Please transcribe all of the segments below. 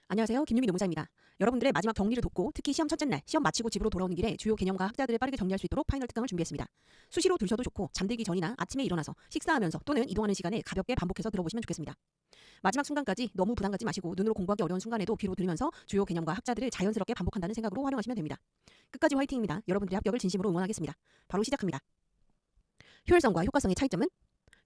안녕하세요. 김유미 노무사입니다. 여러분들의 마지막 격리를 돕고 특히 시험 첫째 날, 시험 마치고 집으로 돌아오는 길에 주요 개념과 학자들을 빠르게 정리할 수 있도록 파이널 특강을 준비했습니다. 수시로 들으셔도 좋고 잠들기 전이나 아침에 일어나서 식사하면서 또는 이동하는 시간에 가볍게 반복해서 들어보시면 좋겠습니다. 마지막 순간까지 너무 부담 갖지 마시고 눈으로 공부하기 어려운 순간에도 귀로 들으면서 주요 개념과 학자들을 자연스럽게 반복한다는 생각으로 활용하시면 됩니다. 끝까지 화이팅입니다. 여러분들의 합격을 진심으로 응원하겠습니다. 바로 시작합니다. 효율성과 효과성의 차이점은?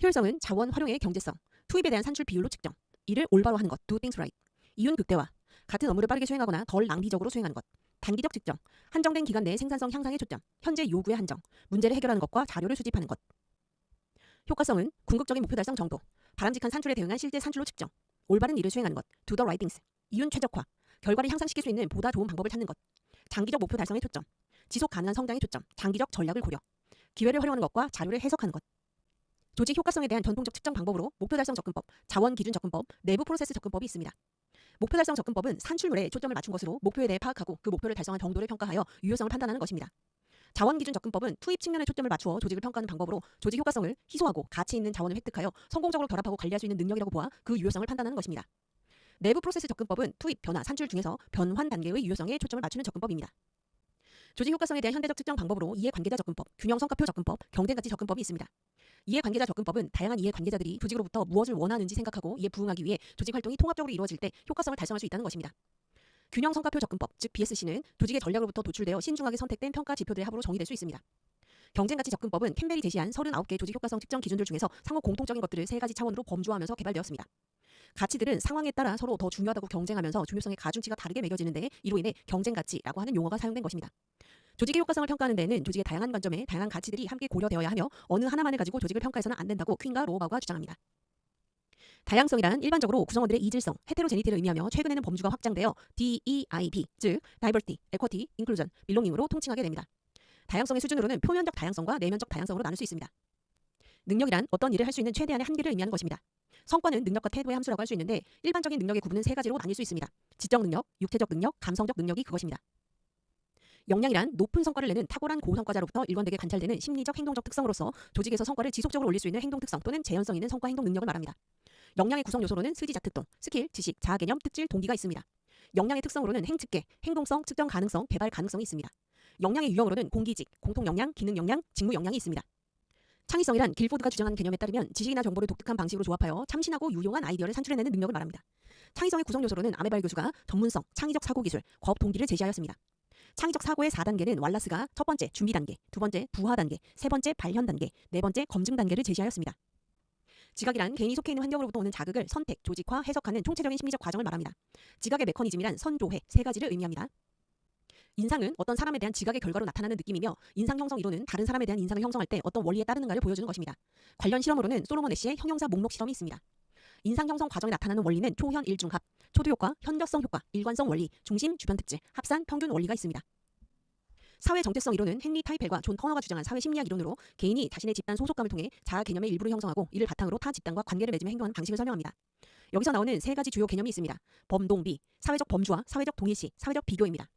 효율성은 자원 활용의 경제성, 투입에 대한 산출 비율로 측정, 이를 올바로 하는 것, do things right. 이윤 극대화, 같은 업무를 빠르게 수행하거나 덜 낭비적으로 수행하는 것. 단기적 측정, 한정된 기간 내의 생산성 향상에 초점, 현재 요구의 한정, 문제를 해결하는 것과 자료를 수집하는 것. 효과성은 궁극적인 목표 달성 정도, 바람직한 산출에 대응한 실제 산출로 측정, 올바른 일을 수행하는 것, do the right things. 이윤 최적화, 결과를 향상시킬 수 있는 보다 좋은 방법을 찾는 것. 장기적 목표 달성에 초점, 지속 가능한 성장에 초점, 장기적 전략을 고려, 기회를 활용하는 것과 자료를 해석하는 것. 조직 효과성에 대한 전통적 측정 방법으로 목표 달성 접근법, 자원 기준 접근법, 내부 프로세스 접근법이 있습니다. 목표 달성 접근법은 산출물에 초점을 맞춘 것으로 목표에 대해 파악하고 그 목표를 달성한 정도를 평가하여 유효성을 판단하는 것입니다. 자원 기준 접근법은 투입 측면에 초점을 맞추어 조직을 평가하는 방법으로 조직 효과성을 희소하고 가치 있는 자원을 획득하여 성공적으로 결합하고 관리할 수 있는 능력이라고 보아 그 유효성을 판단하는 것입니다. 내부 프로세스 접근법은 투입, 변화, 산출 중에서 변환 단계의 유효성에 초점을 맞추는 접근법입니다. 조직 효과성에 대한 현대적 측정 방법으로 이해관계자 접근법, 균형 성과표 접근법, 경쟁가치 접근법이 있습니다. 이해관계자 접근법은 다양한 이해관계자들이 조직으로부터 무엇을 원하는지 생각하고 이에 부응하기 위해 조직 활동이 통합적으로 이루어질 때 효과성을 달성할 수 있다는 것입니다. 균형 성과표 접근법, 즉 BSC는 조직의 전략으로부터 도출되어 신중하게 선택된 평가 지표들의 합으로 정의될 수 있습니다. 경쟁가치 접근법은 캠벨이 제시한 39개 조직 효과성 측정 기준들 중에서 상호 공통적인 것들을 3가지 차원으로 범주화하면서 개발되었습니다. 가치들은 상황에 따라 서로 더 중요하다고 경쟁하면서 중요성의 가중치가 다르게 매겨지는데 이로 인해 경쟁가치라고 하는 용어가 사용된 것입니다. 조직의 효과성을 평가하는 데에는 조직의 다양한 관점에 다양한 가치들이 함께 고려되어야 하며 어느 하나만을 가지고 조직을 평가해서는 안 된다고 퀸과 로바우가 주장합니다. 다양성이란 일반적으로 구성원들의 이질성, 헤테로제니티를 의미하며 최근에는 범주가 확장되어 DEIB, 즉 Diversity, Equity, Inclusion, Belonging으로 통칭하게 됩니다. 다양성의 수준으로는 표면적 다양성과 내면적 다양성으로 나눌 수 있습니다. 능력이란 어떤 일을 할 수 있는 최대한의 한계를 의미하는 것입니다. 성과는 능력과 태도의 함수라고 할 수 있는데 일반적인 능력의 구분은 3가지로 나뉠 수 있습니다. 지적 능력, 육체적 능력, 감성적 능력이 그것입니다. 역량이란 높은 성과를 내는 탁월한 고성과자로부터 일관되게 관찰되는 심리적 행동적 특성으로서 조직에서 성과를 지속적으로 올릴 수 있는 행동 특성 또는 재현성 있는 성과 행동 능력을 말합니다. 역량의 구성 요소로는 스지자특동, 스킬, 지식, 자아 개념, 특질, 동기가 있습니다. 역량의 특성으로는 행측계, 행동성, 측정 가능성, 개발 가능성이 있습니다. 역량의 유형으로는 공기직, 공통 역량, 기능 역량, 직무 역량이 있습니다. 창의성이란 길포드가 주장한 개념에 따르면 지식이나 정보를 독특한 방식으로 조합하여 참신하고 유용한 아이디어를 산출해내는 능력을 말합니다. 창의성의 구성 요소로는 아메발 교수가 전문성, 창의적 사고기술, 과업 동기를 제시하였습니다. 창의적 사고의 4단계는 왈라스가 첫 번째 준비 단계, 두 번째 부하 단계, 세 번째 발현 단계, 네 번째 검증 단계를 제시하였습니다. 지각이란 개인이 속해 있는 환경으로부터 오는 자극을 선택, 조직화, 해석하는 총체적인 심리적 과정을 말합니다. 지각의 메커니즘이란 선조회, 3가지를 의미합니다. 인상은 어떤 사람에 대한 지각의 결과로 나타나는 느낌이며 인상 형성 이론은 다른 사람에 대한 인상을 형성할 때 어떤 원리에 따르는가를 보여주는 것입니다. 관련 실험으로는 솔로몬 애쉬의 형용사 목록 실험이 있습니다. 인상 형성 과정에 나타나는 원리는 초현 일중합, 초도효과, 현저성 효과, 일관성 원리, 중심, 주변 특질, 합산, 평균 원리가 있습니다. 사회 정체성 이론은 헨리 타이펠과 존 터너가 주장한 사회 심리학 이론으로 개인이 자신의 집단 소속감을 통해 자아 개념의 일부를 형성하고 이를 바탕으로 타 집단과 관계를 맺으며 행동하는 방식을 설명합니다. 여기서 나오는 3가지 주요 개념이 있습니다. 범동비, 사회적 범주와 사회적 동일시, 사회적 비교입니다.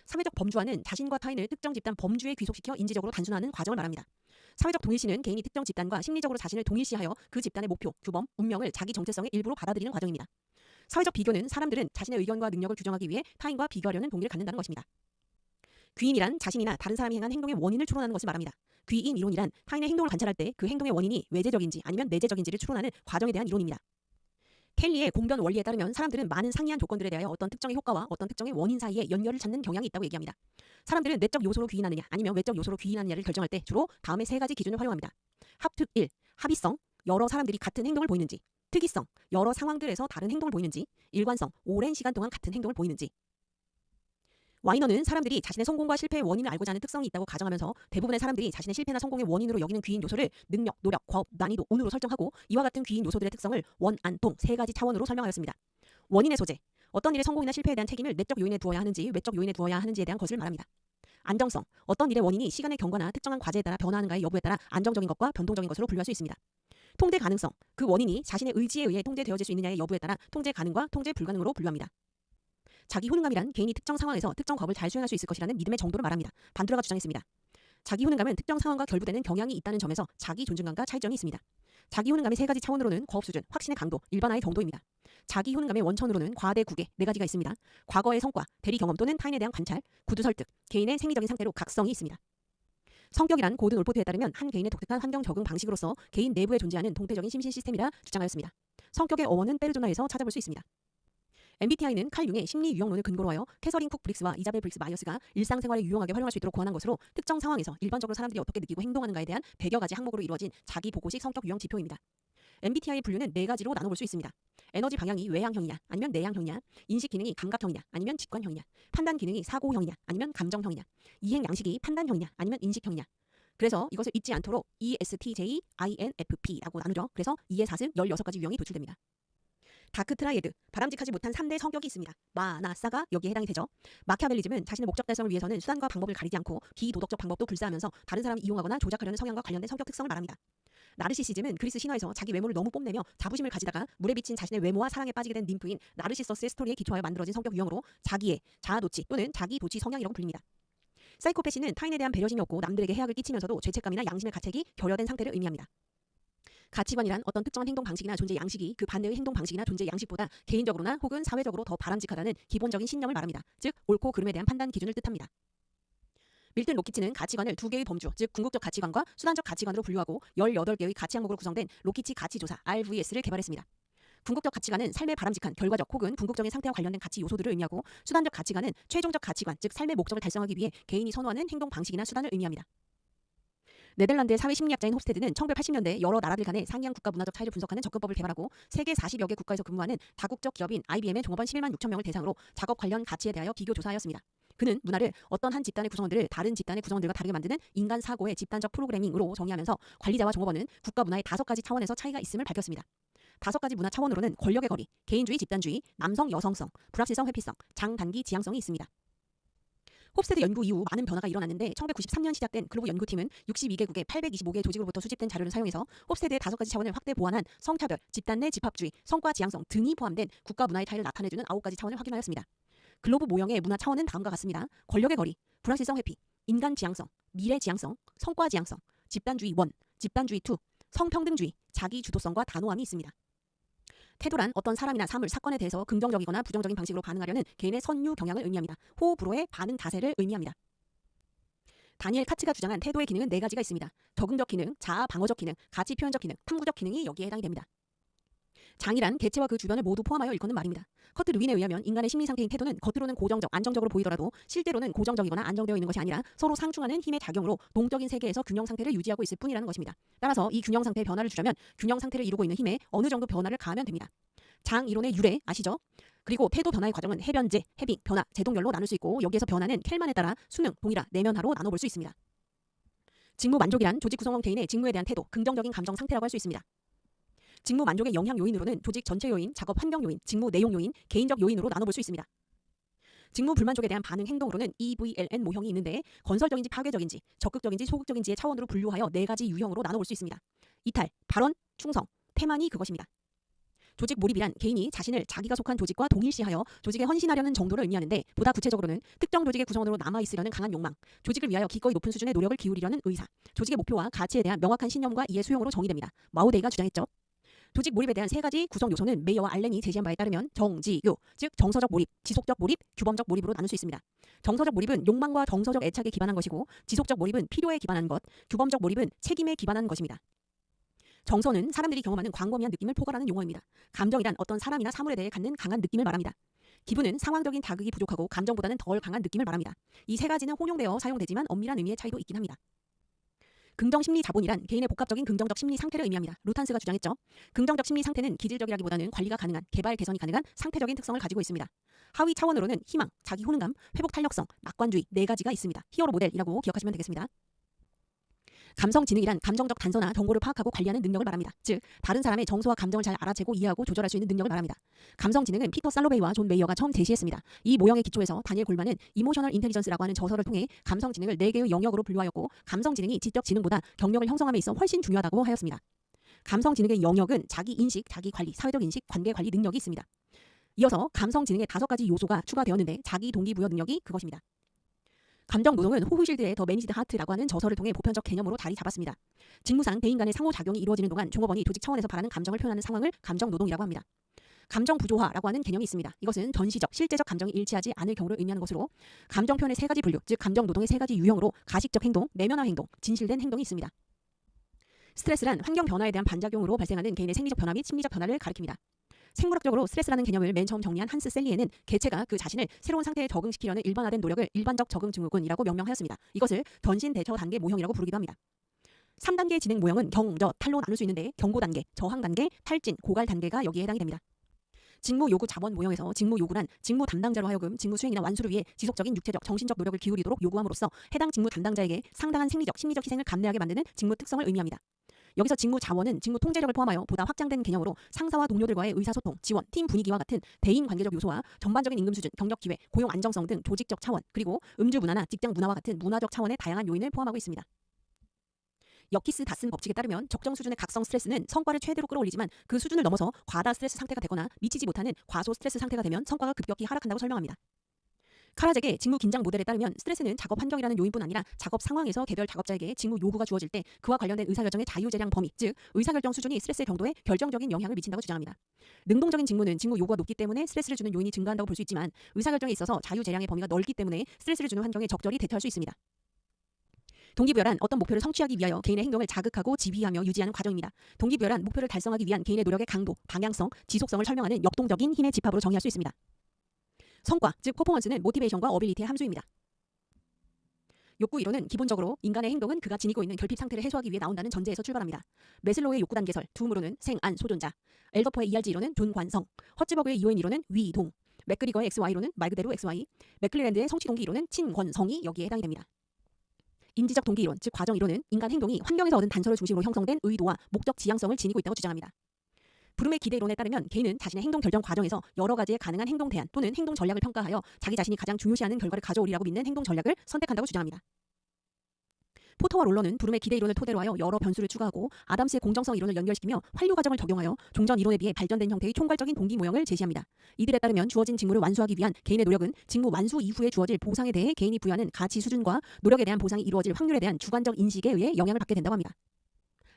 사회적 범주화는 자신과 타인을 특정 집단 범주에 귀속시켜 인지적으로 단순화하는 과정을 말합니다. 사회적 동일시는 개인이 특정 집단과 심리적으로 자신을 동일시하여 그 집단의 목표, 규범, 운명을 자기 정체성의 일부로 받아들이는 과정입니다. 사회적 비교는 사람들은 자신의 의견과 능력을 규정하기 위해 타인과 비교하려는 동기를 갖는다는 것입니다. 귀인이란 자신이나 다른 사람이 행한 행동의 원인을 추론하는 것을 말합니다. 귀인 이론이란 타인의 행동을 관찰할 때 그 행동의 원인이 외재적인지 아니면 내재적인지를 추론하는 과정에 대한 이론입니다. 켈리의 공변 원리에 따르면 사람들은 많은 상이한 조건들에 대하여 어떤 특정의 효과와 어떤 특정의 원인 사이에 연결을 찾는 경향이 있다고 얘기합니다. 사람들은 내적 요소로 귀인하느냐 아니면 외적 요소로 귀인하느냐를 결정할 때 주로 다음의 3가지 기준을 활용합니다. 합특 1. 합의성, 여러 사람들이 같은 행동을 보이는지. 특이성, 여러 상황들에서 다른 행동을 보이는지. 일관성, 오랜 시간 동안 같은 행동을 보이는지. 와이너는 사람들이 자신의 성공과 실패의 원인을 알고자 하는 특성이 있다고 가정하면서 대부분의 사람들이 자신의 실패나 성공의 원인으로 여기는 귀인 요소를 능력, 노력, 과업, 난이도, 운으로 설정하고 이와 같은 귀인 요소들의 특성을 원, 안, 동 3가지 차원으로 설명하였습니다. 원인의 소재, 어떤 일의 성공이나 실패에 대한 책임을 내적 요인에 두어야 하는지 외적 요인에 두어야 하는지에 대한 것을 말합니다. 안정성, 어떤 일의 원인이 시간의 경과나 특정한 과제에 따라 변화하는가의 여부에 따라 안정적인 것과 변동적인 것으로 분류할 수 있습니다. 통제 가능성, 그 원인이 자신의 의지에 의해 통제되어질 수 있느냐의 여부에 따라 통제 가능과 통제 불가능으로 분류합니다. 자기 효능감이란 개인이 특정 상황에서 특정 과업을 잘 수행할 수 있을 것이라는 믿음의 정도를 말합니다. 반드라가 주장했습니다. 자기 효능감은 특정 상황과 결부되는 경향이 있다는 점에서 자기 존중감과 차이점이 있습니다. 자기 효능감의 세 가지 차원으로는 과업 수준, 확신의 강도, 일반화의 정도입니다. 자기 효능감의 원천으로는 과대 구계 네 가지가 있습니다. 과거의 성과, 대리 경험 또는 타인에 대한 관찰, 구두 설득, 개인의 생리적인 상태로 각성이 있습니다. 성격이란 고든 올포트에 따르면 한 개인의 독특한 환경 적응 방식으로서 개인 내부에 존재하는 동태적인 심신 시스템이라 주장하였습니다. 성격의 어원은 베르조나에서 찾아볼 수 있습니다. MBTI는 칼 융의 심리 유형론을 근거로 하여 캐서린 쿡 브릭스와 이자벨 브릭스 마이어스가 일상생활에 유용하게 활용할 수 있도록 고안한 것으로 특정 상황에서 일반적으로 사람들이 어떻게 느끼고 행동하는가에 대한 100여 가지 항목으로 이루어진 자기 보고식 성격 유형 지표입니다. MBTI의 분류는 네 가지로 나눠볼 수 있습니다. 에너지 방향이 외향형이냐 아니면 내향형이냐, 인식 기능이 감각형이냐 아니면 직관형이냐, 판단 기능이 사고형이냐 아니면 감정형이냐, 이행 양식이 판단형이냐 아니면 인식형이냐. 그래서 이것을 잊지 않도록 ESTJ, INFP라고 나누죠. 그래서 2의 4은 16가지 유형이 도출됩니다. 다크 트라이에드, 바람직하지 못한 3대 성격이 있습니다. 마, 나, 싸가 여기에 해당이 되죠. 마키아벨리즘은 자신의 목적 달성을 위해서는 수단과 방법을 가리지 않고 비도덕적 방법도 불사하면서 다른 사람을 이용하거나 조작하려는 성향과 관련된 성격 특성을 말합니다. 나르시시즘은 그리스 신화에서 자기 외모를 너무 뽐내며 자부심을 가지다가 물에 비친 자신의 외모와 사랑에 빠지게 된 ним프인 나르시서스의 스토리에 기초하여 만들어진 성격 유형으로 자기애, 자아도취 또는 자기도취 성향이라고 불립니다. 사이코패시는 타인에 대한 배려심이 없고 남들에게 해악을 끼치면서도 죄책감이나 양심의 가책이 결여된 상태를 의미합니다. 가치관이란 어떤 특정한 행동 방식이나 존재 양식이 그 반대의 행동 방식이나 존재 양식보다 개인적으로나 혹은 사회적으로 더 바람직하다는 기본적인 신념을 말합니다. 즉 옳고 그름에 대한 판단 기준을 뜻합니다. 밀튼 로키치는 가치관을 두 개의 범주, 즉 궁극적 가치관과 수단적 가치관으로 분류하고 18개의 가치 항목으로 구성된 로키치 가치조사 RVS를 개발했습니다. 궁극적 가치관은 삶의 바람직한 결과적 혹은 궁극적인 상태와 관련된 가치 요소들을 의미하고, 수단적 가치관은 최종적 가치관, 즉 삶의 목적을 달성하기 위해 개인이 선호하는 행동 방식이나 수단을 의미합니다. 네덜란드의 사회심리학자인 홉스테드는 1980년대에 여러 나라들 간의 상이한 국가 문화적 차이를 분석하는 접근법을 개발하고 세계 40여 개 국가에서 근무하는 다국적 기업인 IBM의 종업원 11만 6천 명을 대상으로 작업 관련 가치에 대하여 비교 조사하였습니다. 그는 문화를 어떤 한 집단의 구성원들을 다른 집단의 구성원들과 다르게 만드는 인간 사고의 집단적 프로그래밍으로 정의하면서 관리자와 종업원은 국가 문화의 5가지 차원에서 차이가 있음을 밝혔습니다. 5가지 문화 차원으로는 권력의 거리, 개인주의 집단주의, 남성 여성성, 불확실성 회피성, 장단기 지향성이 있습니다. 홉스테드 연구 이후 많은 변화가 일어났는데 1993년 시작된 글로브 연구팀은 62개국의 825개 조직으로부터 수집된 자료를 사용해서 홉스테드의 5가지 차원을 확대 보완한 성차별, 집단 내 집합주의, 성과 지향성 등이 포함된 국가 문화의 차이를 나타내주는 9가지 차원을 확인하였습니다. 글로브 모형의 문화 차원은 다음과 같습니다. 권력의 거리, 불확실성 회피, 인간 지향성, 미래 지향성, 성과 지향성, 집단주의 1, 집단주의 2, 성평등주의, 자기 주도성과 단호함이 있습니다. 태도란 어떤 사람이나 사물, 사건에 대해서 긍정적이거나 부정적인 방식으로 반응하려는 개인의 선유 경향을 의미합니다. 호불호의 반응 다세를 의미합니다. 다니엘 카츠가 주장한 태도의 기능은 4가지가 있습니다. 적응적 기능, 자아 방어적 기능, 가치 표현적 기능, 탐구적 기능이 여기에 해당이 됩니다. 장이란 개체와 그 주변을 모두 포함하여 일컫는 말입니다. 커트 루인에 의하면 인간의 심리 상태인 태도는 겉으로는 고정적, 안정적으로 보이더라도 실제로는 고정적이거나 안정되어 있는 것이 아니라 서로 상충하는 힘의 작용으로 동적인 세계에서 균형 상태를 유지하고 있을 뿐이라는 것입니다. 따라서 이 균형 상태의 변화를 주려면 균형 상태를 이루고 있는 힘에 어느 정도 변화를 가하면 됩니다. 장 이론의 유래 아시죠? 그리고 태도 변화의 과정은 해변제, 해빙, 변화, 제동별로 나눌 수 있고, 여기에서 변화는 켈만에 따라 수능, 동일화, 내면화로 나눠볼 수 있습니다. 직무 만족이란 조직 구성원 개인의 직무에 대한 태도, 긍정적인 감정 상태라고 할 수 있습니다. 직무 만족의 영향 요인으로는 조직 전체 요인, 작업 환경 요인, 직무 내용 요인, 개인적 요인으로 나눠볼 수 있습니다. 직무 불만족에 대한 반응 행동으로는 EVLN 모형이 있는데 건설적인지 파괴적인지, 적극적인지 소극적인지의 차원으로 분류하여 4가지 유형으로 나눠볼 수 있습니다. 이탈, 발언, 충성, 태만이 그것입니다. 조직 몰입이란 개인이 자신을 자기가 속한 조직과 동일시하여 조직에 헌신하려는 정도를 의미하는데, 보다 구체적으로는 특정 조직의 구성원으로 남아있으려는 강한 욕망, 조직을 위하여 기꺼이 높은 수준의 노력을 기울이려는 의사, 조직의 목표와 가치에 대한 명확한 신념과 이해 수용으로 정의됩니다. 마우데이가 주장했죠. 조직 몰입에 대한 3가지 구성 요소는 메이어와 알렌이 제시한 바에 따르면 정지요, 즉 정서적 몰입, 지속적 몰입, 규범적 몰입으로 나눌 수 있습니다. 정서적 몰입은 욕망과 정서적 애착에 기반한 것이고, 지속적 몰입은 필요에 기반한 것, 규범적 몰입은 책임에 기반한 것입니다. 정서는 사람들이 경험하는 광범위한 느낌을 포괄하는 용어입니다. 감정이란 어떤 사람이나 사물에 대해 갖는 강한 느낌을 말합니다. 기분은 상황적인 자극이 부족하고 감정보다는 덜 강한 느낌을 말합니다. 이 3가지는 혼용되어 사용되지만 엄밀한 의미의 차이도 있긴 합니다. 긍정 심리 자본이란 개인의 복합적인 긍정적 심리 상태를 의미합니다. 루탄스가 주장했죠. 긍정적 심리 상태는 기질적이라기보다는 관리가 가능한, 개발 개선이 가능한 상태적인 특성을 가지고 있습니다. 하위 차원으로는 희망, 자기 효능감, 회복 탄력성, 낙관주의 4가지가 있습니다. 히어로 모델이라고 기억하시면 되겠습니다. 감성 지능이란 감정적 단서나 정보를 파악하고 관리하는 능력을 말합니다. 즉, 다른 사람의 정서와 감정을 잘 알아채고 이해하고 조절할 수 있는 능력을 말합니다. 감성 지능은 피터 살로베이와 존 메이어가 처음 제시했습니다. 이 모형의 기초에서 다니엘 골만은 이모셔널 인텔리전스라고 하는 저서를 통해 감성 지능을 4개의 영역으로 분류하였고, 감성 지능이 지적 지능보다 경력을 형성함에 있어 훨씬 중요하다고 하였습니다. 감성 지능의 영역은 자기 인식, 자기 관리, 사회적 인식, 관계 관리 능력이 있습니다. 이어서 감성 지능의 5가지 요소가 추가되었는데, 자기 동기부여 능력이 그것입니다. 감정 노동은 호흐실드의 더 매니지드 하트라고 하는 저서를 통해 보편적 개념으로 자리 잡았습니다. 직무상 대인 간의 상호작용이 이루어지는 동안 종업원이 조직 차원에서 바라는 감정을 표현하는 상황을 감정 노동이라고 합니다. 감정 부조화라고 하는 개념이 있습니다. 이것은 전시적, 실제적 감정이 일치하지 않을 경우를 의미하는 것으로 감정 표현의 세 가지 분류, 즉 감정 노동의 세 가지 유형으로 가식적 행동, 내면화 행동, 진실된 행동이 있습니다. 스트레스란 환경 변화에 대한 반작용으로 발생하는 개인의 생리적 변화 및 심리적 변화를 가리킵니다. 생물학적으로 스트레스라는 개념을 맨 처음 정리한 한스 셀리에는 개체가 그 자신을 새로운 상태에 적응시키려는 일반화된 노력을 일반적 적응 증후군이라고 명명하였습니다. 이것을 전신 대처 단계 모형이라고 부르기도 합니다. 3단계 진행 모형은 경, 저, 탈로 나눌 수 있는데 경고 단계, 저항 단계, 탈진, 고갈 단계가 여기에 해당이 됩니다. 직무 요구 자원 모형에서 직무 요구란 직무 담당자로 하여금 직무 수행이나 완수를 위해 지속적인 육체적, 정신적 노력을 기울이도록 요구함으로써 해당 직무 담당자에게 상당한 생리적, 심리적 희생을 감내하게 만드는 직무 특성을 의미합니다. 여기서 직무 자원은 직무 통제력을 포함하여 보다 확장된 개념으로 상사와 동료들과의 의사소통, 지원, 팀 분위기와 같은 대인 관계적 요소와 전반적인 임금 수준, 경력 기회, 고용 안정성 등 조직적 차원, 그리고 음주 문화나 직장 문화와 같은 문화적 차원의 다양한 요인을 포함하고 있습니다. 여키스 다슨 법칙에 따르면 적정 수준의 각성 스트레스는 성과를 최대로 끌어올리지만 그 수준을 넘어서 과다 스트레스 상태가 되거나 미치지 못하는 과소 스트레스 상태가 되면 성과가 급격히 하락한다고 설명합니다. 카라잭의 직무 긴장 모델에 따르면 스트레스는 작업 환경이라는 요인뿐 아니라 작업 상황에서 개별 작업자에게 직무 요구가 주어질 때 그와 관련된 의사결정의 자유재량 범위, 즉 의사결정 수준이 스트레스의 정도에 결정적인 영향을 미친다고 주장합니다. 능동적인 직무는 직무 요구가 높기 때문에 스트레스를 주는 요인이 증가한다고 볼 수 있지만 의사결정에 있어서 자유재량의 범위가 넓기 때문에 스트레스를 주는 환경에 적절히 대처할 수 있습니다. 동기부여란 어떤 목표를 성취하기 위하여 개인의 행동을 자극하고 지휘하며 유지하는 과정입니다. 동기부여란 목표를 달성하기 위한 개인의 노력의 강도, 방향성, 지속성을 설명하는 역동적인 힘의 집합으로 정의할 수 있습니다. 성과, 즉 퍼포먼스는 모티베이션과 어빌리티의 함수입니다. 욕구 이론은 기본적으로 인간의 행동은 그가 지니고 있는 결핍 상태를 해소하기 위해 나온다는 전제에서 출발합니다. 메슬로우의 욕구 단계설, 둠으로는 생, 안, 소존자, 엘더퍼의 ERG 이론은 존관성, 허츠버그의 EON 이론은 위동, 맥그리거의 XY로는 말 그대로 XY, 맥클리랜드의 성취동기 이론은 친권성이 여기에 해당이 됩니다. 인지적 동기 이론, 즉 과정 이론은 인간 행동이 환경에서 얻은 단서를 중심으로 형성된 의도와 목적 지향성을 지니고 있다고 주장합니다. 브룸의 기대 이론에 따르면 개인은 자신의 행동 결정 과정에서 여러 가지의 가능한 행동 대안 또는 행동 전략을 평가하여 자기 자신이 가장 중요시하는 결과를 가져오리라고 믿는 행동 전략을 선택한다고 주장합니다. 포터와 롤러는 브룸의 기대 이론을 토대로 하여 여러 변수를 추가하고 아담스의 공정성 이론을 연결시키며 환류 과정을 적용하여 종전 이론에 비해 발전된 형태의 총괄적인 동기 모형을 제시합니다. 이들에 따르면 주어진 직무를 완수하기 위한 개인의 노력은 직무 완수 이후에 주어질 보상에 대해 개인이 부여하는 가치 수준과 노력에 대한 보상이 이루어질 확률에 대한 주관적 인식에 의해 영향을 받게 된다고 합니다.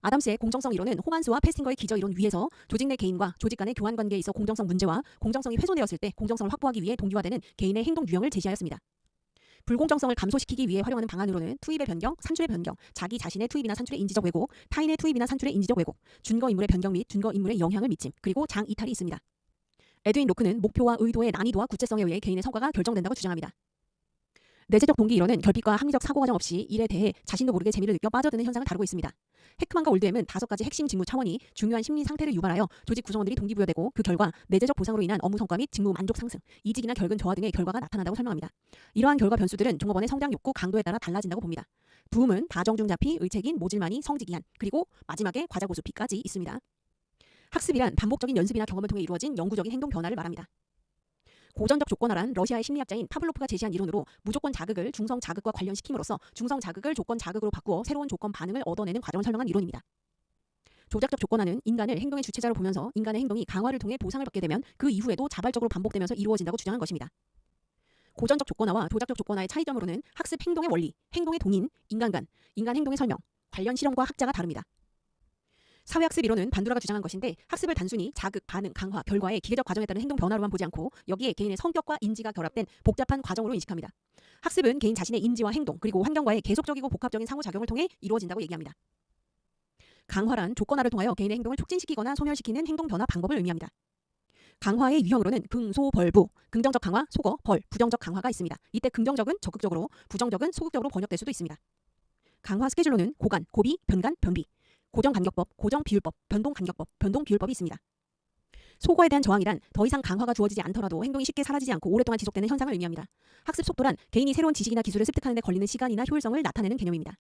아담스의 공정성 이론은 호만스와 페스팅거의 기저 이론 위에서 조직 내 개인과 조직 간의 교환 관계에 있어 공정성 문제와 공정성이 훼손되었을 때 공정성을 확보하기 위해 동기화되는 개인의 행동 유형을 제시하였습니다. 불공정성을 감소시키기 위해 활용하는 방안으로는 투입의 변경, 산출의 변경, 자기 자신의 투입이나 산출의 인지적 왜곡, 타인의 투입이나 산출의 인지적 왜곡, 준거인물의 변경 및 준거인물의 영향을 미침, 그리고 장 이탈이 있습니다. 에드윈 로크는 목표와 의도의 난이도와 구체성에 의해 개인의 성과가 결정된다고 주장합니다. 내재적 동기 이론은 결핍과 합리적 사고 과정 없이 일에 대해 자신도 모르게 재미를 느껴 빠져드는 현상을 다루고 있습니다. 헤크만과 올드햄은 5가지 핵심 직무 차원이 중요한 심리 상태를 유발하여 조직 구성원들이 동기부여되고 그 결과 내재적 보상으로 인한 업무 성과 및 직무 만족 상승, 이직이나 결근 저하 등의 결과가 나타난다고 설명합니다. 이러한 결과 변수들은 종업원의 성장 욕구 강도에 따라 달라진다고 봅니다. 부음은 다정중자피, 의책인, 모질만이, 성직이한, 그리고 마지막에 과자고수피까지 있습니다. 학습이란 반복적인 연습이나 경험을 통해 이루어진 영구적인 행동 변화를 말합니다. 고전적 조건화란 러시아의 심리학자인 파블로프가 제시한 이론으로 무조건 자극을 중성 자극과 관련시킴으로써 중성 자극을 조건 자극으로 바꾸어 새로운 조건 반응을 얻어내는 과정을 설명한 이론입니다. 조작적 조건화는 인간을 행동의 주체자로 보면서 인간의 행동이 강화를 통해 보상을 받게 되면 그 이후에도 자발적으로 반복되면서 이루어진다고 주장한 것입니다. 고전적 조건화와 도작적 조건화의 차이점으로는 학습 행동의 원리, 행동의 동인, 인간관, 인간 행동의 설명, 관련 실험과 학자가 다릅니다. 사회학습 이론은 반두라가 주장한 것인데 학습을 단순히 자극, 반응, 강화, 결과의 기계적 과정에 따른 행동 변화로만 보지 않고 여기에 개인의 성격과 인지가 결합된 복잡한 과정으로 인식합니다. 학습은 개인 자신의 인지와 행동 그리고 환경과의 계속적이고 복합적인 상호작용을 통해 이루어진다고 얘기합니다. 강화란 조건화를 통하여 개인의 행동을 촉진시키거나 소멸시키는 행동 변화 방법을 의미합니다. 강화의 유형으로는 긍, 소, 벌, 부, 긍정적 강화, 소거, 벌, 부정적 강화가 있습니다. 이때 긍정적은 적극적으로, 부정적은 소극적으로 번역될 수도 있습니다. 강화 스케줄로는 고간, 고비, 변간, 변비, 고정간격법, 고정비율법, 변동간격법, 변동비율법이 있습니다. 소거에 대한 저항이란 더 이상 강화가 주어지지 않더라도 행동이 쉽게 사라지지 않고 오랫동안 지속되는 현상을 의미합니다. 학습 속도란 개인이 새로운 지식이나 기술을 습득하는 데 걸리는 시간이나 효율성을 나타내는 개념입니다.